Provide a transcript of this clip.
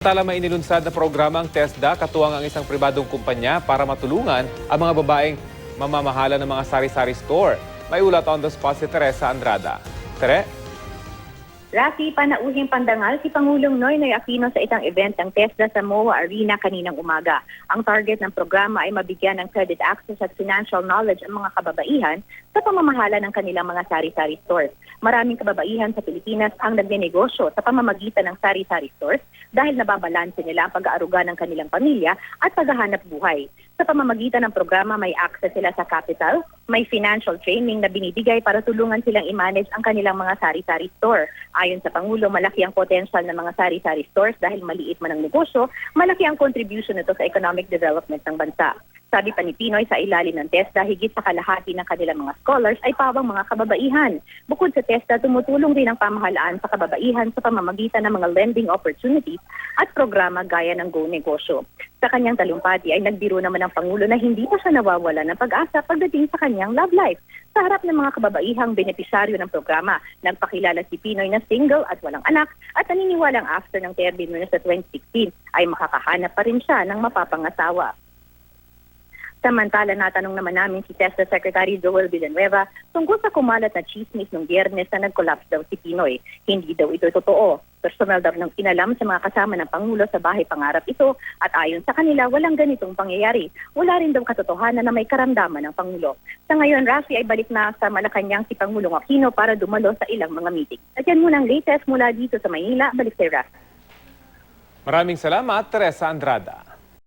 Tala may inilunsad na programa ang TESDA katuwang ang isang pribadong kumpanya para matulungan ang mga babaeng mamamahala ng mga sari-sari store. May ulat on the spot si Teresa Andrada. Tere? Rafi, panauhing pandangal si Pangulong Noynoy Aquino sa isang event ng TESDA sa MOA Arena kaninang umaga. Ang target ng programa ay mabigyan ng credit access at financial knowledge ang mga kababaihan sa pamamahala ng kanilang mga sari-sari stores. Maraming kababaihan sa Pilipinas ang nagnenegosyo sa pamamagitan ng sari-sari stores dahil nababalanse nila ang pag-aaruga ng kanilang pamilya at paghahanap buhay. Sa pamamagitan ng programa, may access sila sa capital, may financial training na binibigay para tulungan silang i-manage ang kanilang mga sari-sari store. Ayon sa Pangulo, malaki ang potential ng mga sari-sari stores dahil maliit man ang negosyo, malaki ang contribution nito sa economic development ng bansa. Sabi pa ni Pinoy, sa ilalim ng TESDA, higit sa kalahati ng kanilang mga scholars ay pawang mga kababaihan. Bukod sa TESDA, tumutulong din ang pamahalaan sa kababaihan sa pamamagitan ng mga lending opportunities at programa gaya ng Go Negosyo. Sa kanyang talumpati ay nagbiro naman ang Pangulo na hindi pa siya nawawala ng pag-asa pagdating sa kanyang love life. Sa harap ng mga kababaihang benepisyaryo ng programa, nagpakilala si Pinoy na single at walang anak at naniniwalang after ng termino niya sa 2016 ay makakahanap pa rin siya ng mapapangasawa. Samantala, natanong naman namin si TESDA Secretary Joel Villanueva tungkol sa kumalat na chismis nung Biyernes na nag-collapse daw si Pinoy. Hindi daw ito totoo. Personal daw ng inalam sa mga kasama ng Pangulo sa bahay pangarap ito at ayon sa kanila, walang ganitong pangyayari. Wala rin daw katotohanan na may karamdaman ng Pangulo. Sa ngayon, Rafi ay balik na sa Malacanang si Pangulong Aquino para dumalo sa ilang mga meeting. At yan muna ang latest mula dito sa Maynila. Balik kay Rafi. Maraming salamat, Teresa Andrada.